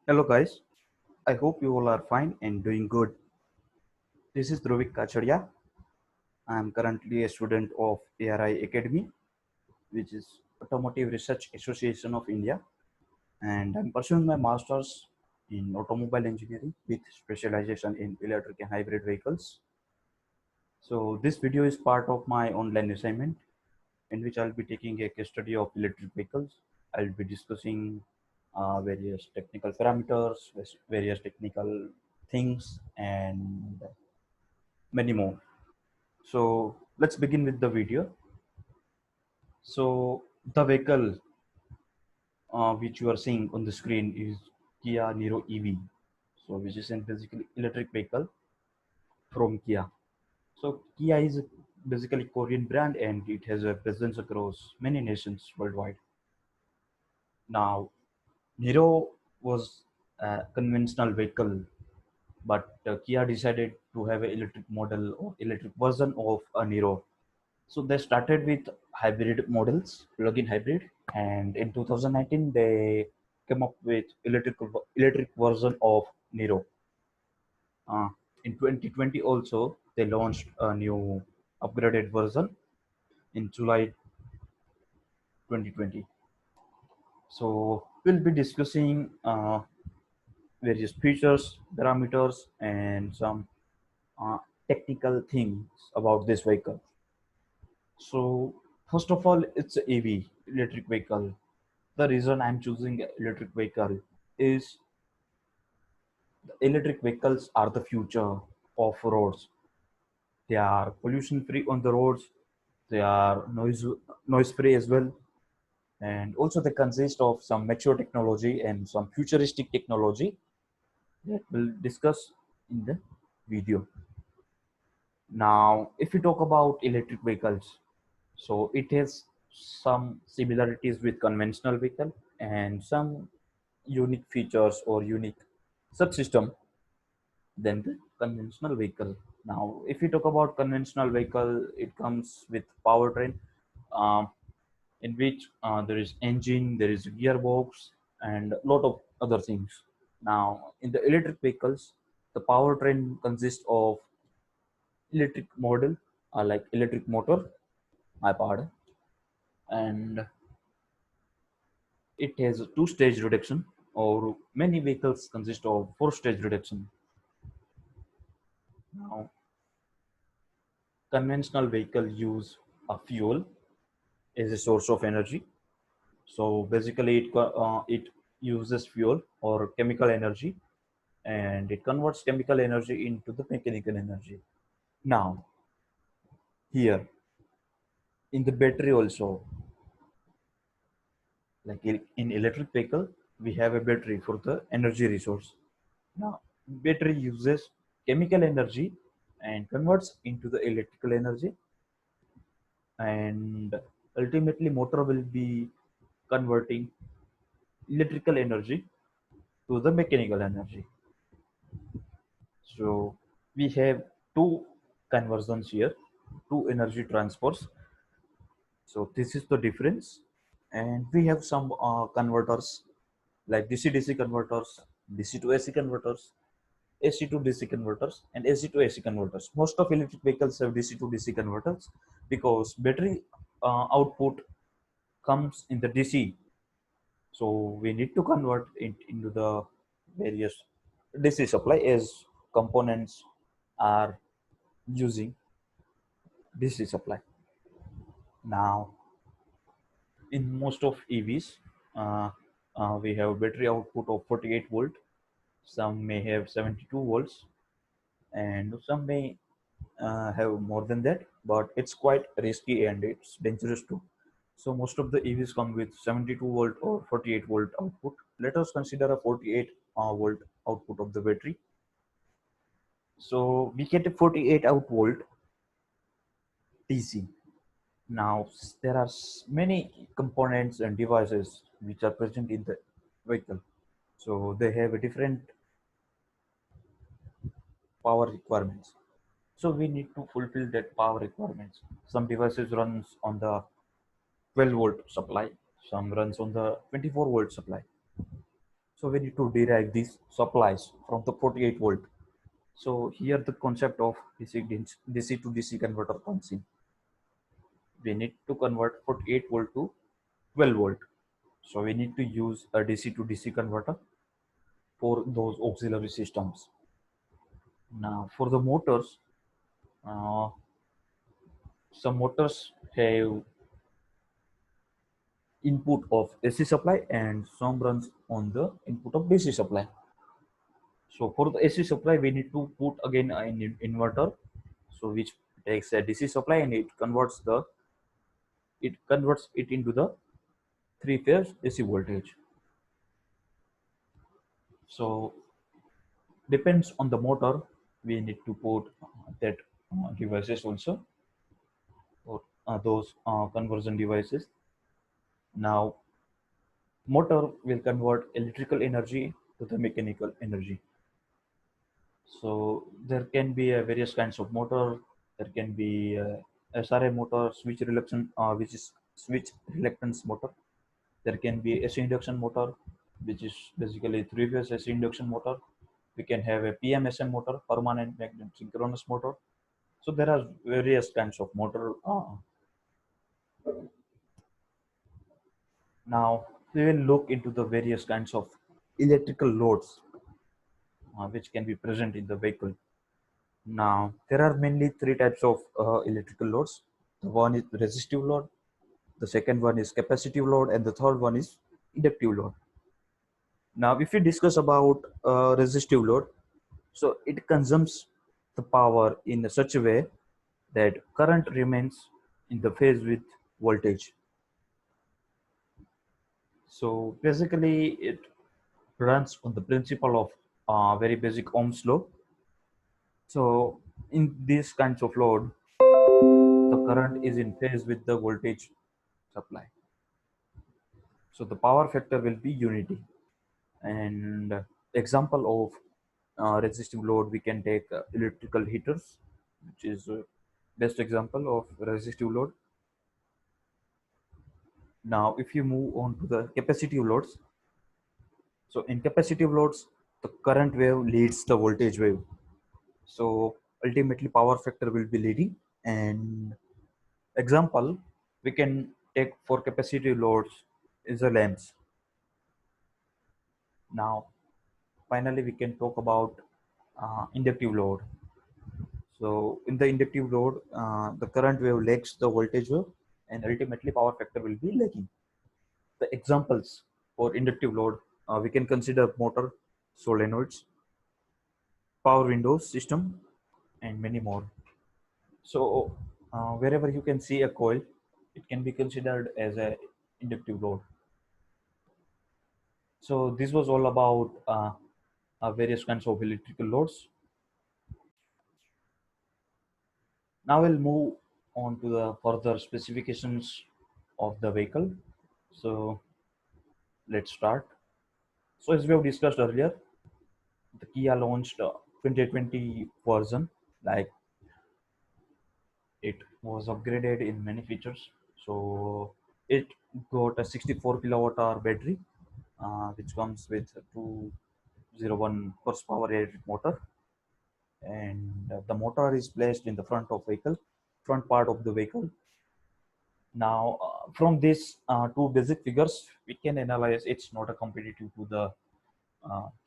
Hello guys, I hope you all are fine and doing good. This is Dhruvik Kacharia. I am currently a student of ARI Academy, which is Automotive Research Association of India, and I'm pursuing my masters in automobile engineering with specialization in electric and hybrid vehicles. So this video is part of my online assignment in which I'll be taking a case study of electric vehicles. I'll be discussing various technical parameters, various technical things, and many more. So let's begin with the video. So the vehicle which you are seeing on the screen is Kia Niro EV. So which is a basically electric vehicle from Kia. So Kia is basically Korean brand and it has a presence across many nations worldwide. Now Niro was a conventional vehicle, but Kia decided to have an electric model or electric version of a Niro. So they started with hybrid models, plug-in hybrid, and in 2019 they came up with electric version of Niro. Uh, in 2020 also they launched a new upgraded version in July 2020. So we'll be discussing various features, parameters, and some uh, technical things about this vehicle. So first of all, it's a EV, electric vehicle. The reason I'm choosing electric vehicle is electric vehicles are the future of roads. They are pollution free on the roads. They are noise free as well, and also they consist of some mature technology and some futuristic technology that we'll discuss in the video. Now, if we talk about electric vehicles, so it has some similarities with conventional vehicle and some unique features or unique subsystem than the conventional vehicle. Now, if we talk about conventional vehicle, it comes with powertrain, um, in which there is engine, there is gearbox, and a lot of other things. Now, in the electric vehicles, the powertrain consists of electric model, like electric motor, my pardon, and it has a two-stage reduction, or many vehicles consist of four-stage reduction. Now, conventional vehicle use a fuel as a source of energy. So basically, it uses fuel or chemical energy, and it converts chemical energy into the mechanical energy. Now, here in the battery also, like in electric vehicle, we have a battery for the energy resource. Now, battery uses chemical energy and converts into the electrical energy, and ultimately motor will be converting electrical energy to the mechanical energy. So we have two conversions here, two energy transfers. So this is the difference, and we have some converters like DC-DC converters, DC to AC converters, AC to DC converters, and AC to AC converters. Most of electric vehicles have DC to DC converters because battery output comes in the DC. So we need to convert it into the various DC supply as components are using DC supply. Now, in most of EVs, uh, we have battery output of 48 volt. Some may have 72 volts, and some may have more than that. But it's quite risky and it's dangerous too. So most of the EVs come with 72 volt or 48 volt output. Let us consider a 48 volt output of the battery. So we get a 48 out volt DC. Now, there are many components and devices which are present in the vehicle. So they have a different power requirements. So we need to fulfill that power requirements. Some devices runs on the 12 volt supply, some runs on the 24 volt supply. So we need to derive these supplies from the 48 volt. So here the concept of DC to DC converter comes in. We need to convert 48 volt to 12 volt. So we need to use a DC to DC converter for those auxiliary systems. Now for the motors, uh, some motors have input of AC supply and some runs on the input of DC supply. So for the AC supply, we need to put again an inverter, so which takes a DC supply and it converts it into the three-phase AC voltage. So depends on the motor, we need to put that devices also, or those conversion devices. Now motor will convert electrical energy to the mechanical energy. So there can be various kinds of motor. There can be SRA motor, which is switch reluctance motor. There can be AC induction motor, which is basically three-phase AC induction motor. We can have a PMSM motor, permanent magnet synchronous motor. So there are various kinds of motor. Now we will look into the various kinds of electrical loads which can be present in the vehicle. Now, there are mainly three types of electrical loads. The one is resistive load, the second one is capacitive load, and the third one is inductive load. Now, if we discuss about resistive load, so it consumes the power in such a way that current remains in the phase with voltage. So basically, it runs on the principle of very basic Ohm's law. So in these kinds of load, the current is in phase with the voltage supply. So the power factor will be unity. And example of resistive load, we can take electrical heaters, which is best example of resistive load. Now, if you move on to the capacitive loads, so in capacitive loads, the current wave leads the voltage wave. So ultimately, power factor will be leading. And example, we can take for capacitive loads is a lamps. Now, finally, we can talk about inductive load. So in the inductive load, the current wave lags the voltage wave, and ultimately power factor will be lagging. The examples for inductive load, we can consider motor, solenoids, power windows system, and many more. So wherever you can see a coil, it can be considered as a inductive load. So this was all about various kinds of electrical loads. Now we'll move on to the further specifications of the vehicle. So let's start. So as we have discussed earlier, the Kia launched 2020 version, like it was upgraded in many features. So it got a 64 kilowatt hour battery, which comes with a 201 horsepower electric motor, and the motor is placed in the front part of the vehicle. Now, from these two basic figures, we can analyze it's not a competitive to the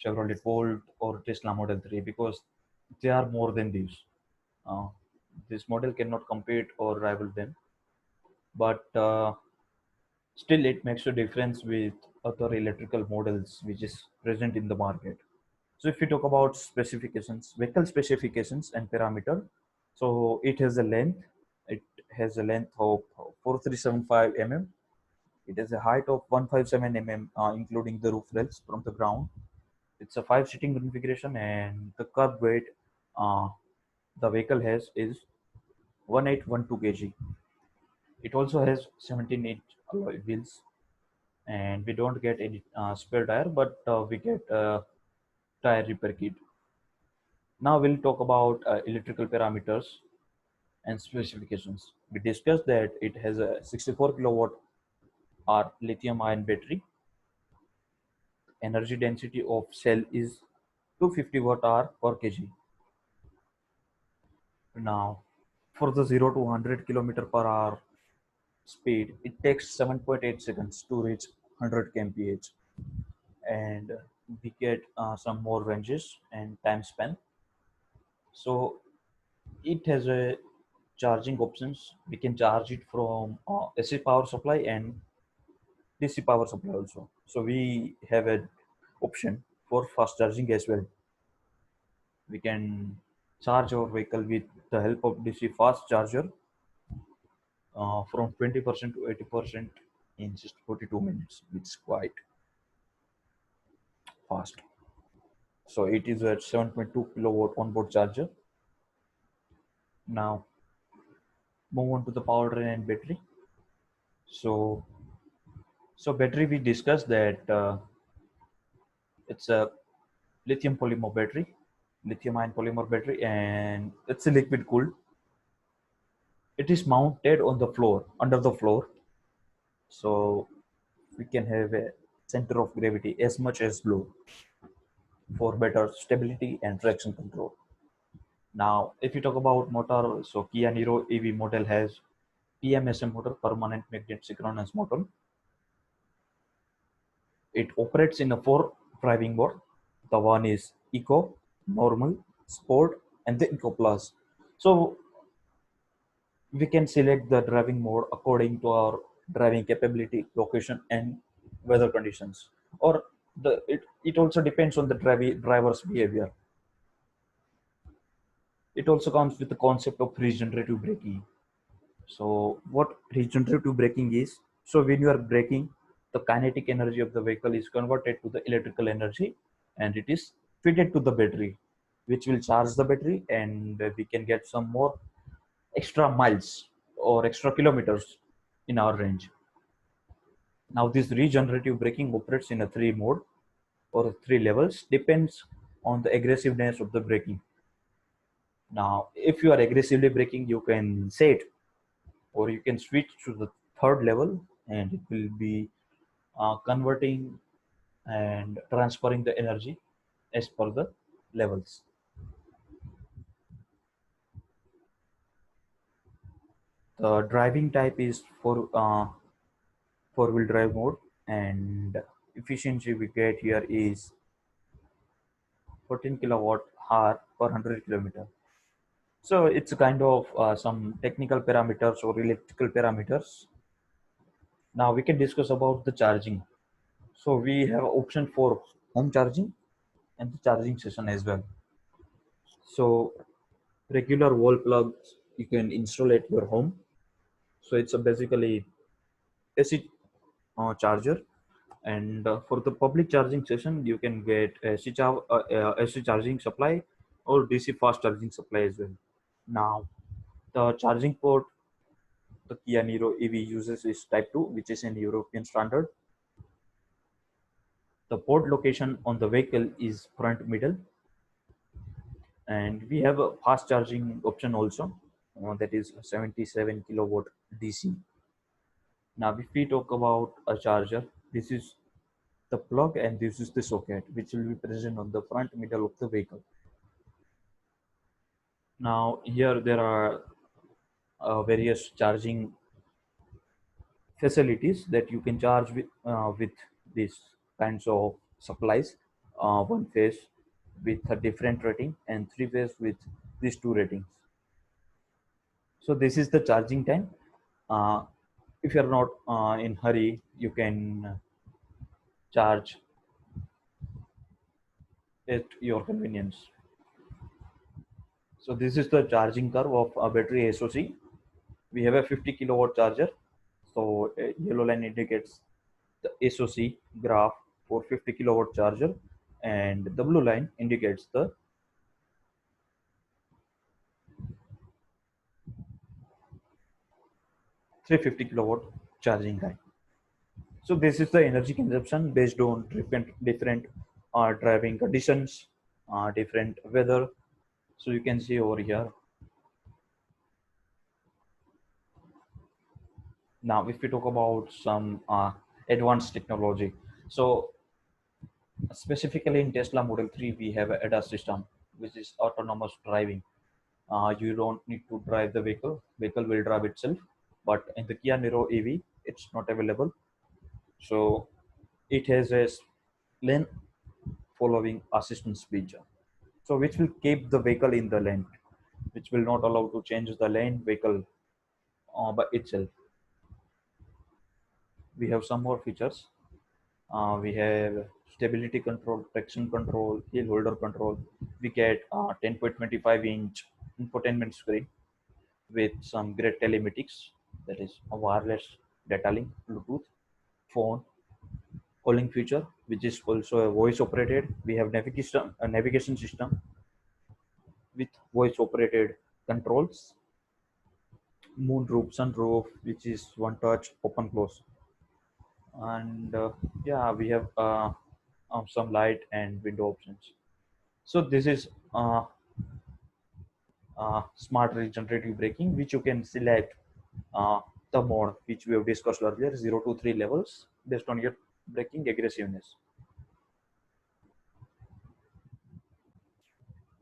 Chevrolet Volt or Tesla Model 3 because they are more than these. Uh, this model cannot compete or rival them, but still it makes a difference with other electrical models which is present in the market. So if we talk about specifications, vehicle specifications and parameter, so it has a length. It has a length of 4375 mm. It has a height of 157 mm, including the roof rails from the ground. It's a five-seating configuration, and the curb weight uh, the vehicle has is 1812 kg. It also has 17-inch alloy wheels, and we don't get any spare tire, but we get a tire repair kit. Now we'll talk about electrical parameters and specifications. We discussed that it has a 64 kilowatt hour lithium ion battery. energy density of cell is 250 watt hour per kg. Now, for the 0 to 100 kilometer per hour speed, it takes 7.8 seconds to reach 100 kmph. And we get some more ranges and time span. So it has a charging options. We can charge it from AC power supply and DC power supply also. So we have an option for fast charging as well. We can charge our vehicle with the help of DC fast charger from 20% to 80% in just 42 minutes. It's quite fast. So it is a 7.2 kilowatt onboard charger. Now move on to the powertrain and battery. So battery, we discussed that it's a lithium polymer battery, lithium ion polymer battery, and it's a liquid cooled. It is mounted on the floor, under the floor, so we can have a center of gravity as much as low for better stability and traction control. Now, if you talk about motor, so Kia Niro EV model has PMSM motor, permanent magnet synchronous motor. It operates in a four driving mode. The one is Eco, Normal, Sport, and the Eco Plus. So we can select the driving mode according to our driving capability, location, and weather conditions. Or it also depends on the driver's behavior. It also comes with the concept of regenerative braking. So what regenerative braking is? So when you are braking, the kinetic energy of the vehicle is converted to the electrical energy, and it is fitted to the battery, which will charge the battery, and we can get some more extra miles or extra kilometers in our range. Now this regenerative braking operates in a three mode or three levels, depends on the aggressiveness of the braking. Now if you are aggressively braking, you can set or you can switch to the third level, and it will be converting and transferring the energy as per the levels. The driving type is for four-wheel drive mode, and efficiency we get here is 14 kilowatt hour per 100 kilometer. So it's a kind of some technical parameters or electrical parameters. Now we can discuss about the charging. So we have option for home charging and the charging session as well. So regular wall plugs you can install at your home. So it's a basically AC charger, and for the public charging session you can get AC charging supply or DC fast charging supply as well. Now the charging port the Kia Niro EV uses is Type 2, which is an European standard. The port location on the vehicle is front middle, and we have a fast charging option also, that is 77 kilowatt DC. Now, if we talk about a charger, this is the plug and this is the socket, which will be present on the front middle of the vehicle. Now, here there are various charging facilities that you can charge with these kinds of supplies. One phase with a different rating and three phase with these two ratings. So this is the charging time. Uh, if you're not in hurry, you can charge at your convenience. So this is the charging curve of a battery SOC. We have a 50 kilowatt charger. So a yellow line indicates the SOC graph for 50 kilowatt charger, and the blue line indicates the 350 kilowatt charging time. So this is the energy consumption based on different driving conditions, different weather. So you can see over here. Now, if we talk about some advanced technology, so Specifically in Tesla Model 3, we have a ADAS system, which is autonomous driving. You don't need to drive the vehicle; vehicle will drive itself. But in the Kia Niro EV, it's not available. So it has a lane following assistance feature. So which will keep the vehicle in the lane, which will not allow to change the lane vehicle by itself. We have some more features. We have stability control, traction control, hill holder control. We get 10.25-inch infotainment screen with some great telematics, that is a wireless data link, Bluetooth, phone, calling feature, which is also a voice operated. We have navigation system with voice operated controls, moonroof, sunroof, which is one touch open close, and yeah, we have some light and window options. So this is smart regenerative braking, which you can select uh, the mode which we have discussed earlier, 0 to 3 levels based on your braking aggressiveness.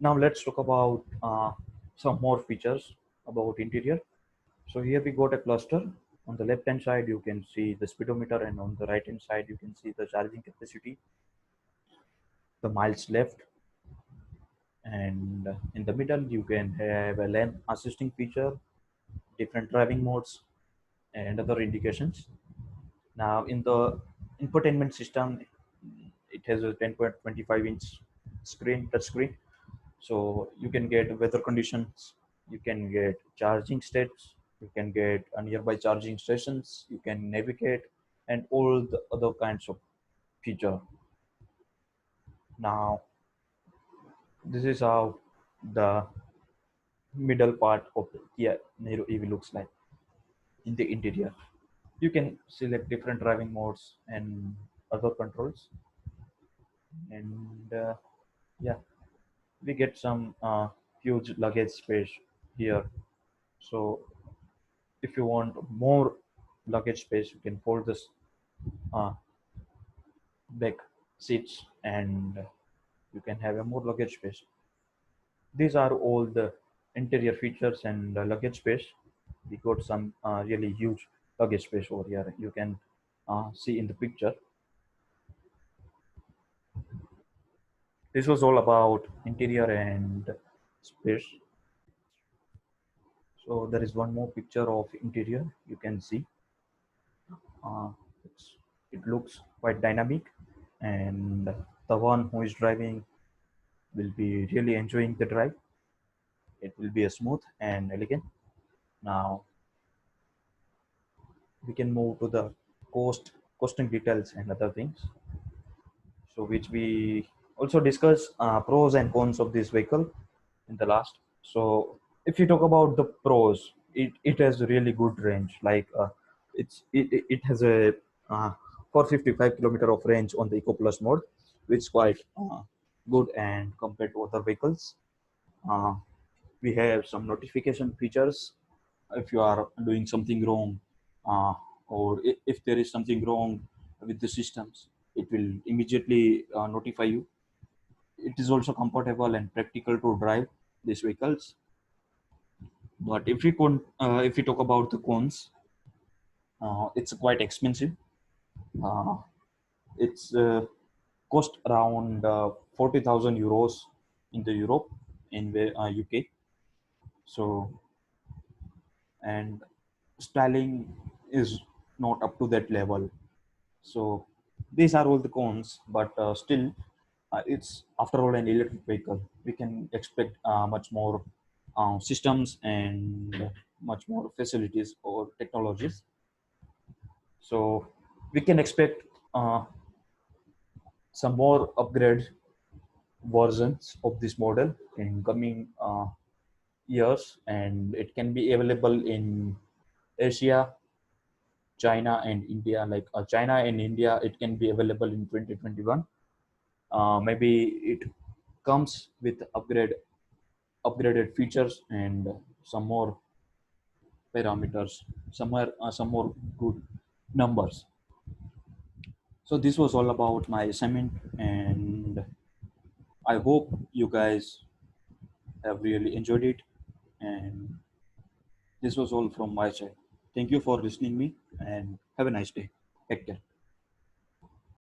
Now let's talk about some more features about interior. So here we got a cluster. On the left hand side you can see the speedometer, and on the right hand side you can see the charging capacity, the miles left, and in the middle you can have a lane assisting feature, different driving modes, and other indications. Now in the infotainment system, it has a 10.25-inch screen, touch screen. So you can get weather conditions, you can get charging states, you can get nearby charging stations, you can navigate, and all the other kinds of feature. Now this is how the middle part of the Kia Niro EV looks like in the interior. You can select different driving modes and other controls, and yeah, we get some huge luggage space here. So if you want more luggage space, you can fold this uh, back seats, and you can have a more luggage space. These are all the interior features and luggage space. We got some really huge luggage space over here. You can see in the picture. This was all about interior and space. So there is one more picture of interior. You can see uh, it's, it looks quite dynamic, and the one who is driving will be really enjoying the drive. It will be a smooth and elegant. Now we can move to the costing details and other things. So which we also discuss pros and cons of this vehicle in the last. So if you talk about the pros, it has a really good range. Like it has a 455 kilometer of range on the Eco Plus mode, which is quite good and compared to other vehicles. Uh, we have some notification features if you are doing something wrong, or if there is something wrong with the systems, it will immediately notify you. It is also comfortable and practical to drive these vehicles. But if we talk about the cons, it's quite expensive. Uh, it's cost around 40,000 euros in the Europe, in the UK. So, and styling is not up to that level. So these are all the cons, but still, it's after all an electric vehicle. We can expect much more systems and much more facilities or technologies. So we can expect uh, some more upgrade versions of this model in coming years, and it can be available in Asia, China, and India. Like China and India, it can be available in 2021. Maybe it comes with upgraded features and some more parameters, some more good numbers. So this was all about my assignment, and I hope you guys have really enjoyed it. And this was all from my side. Thank you for listening me, and have a nice day. Take care.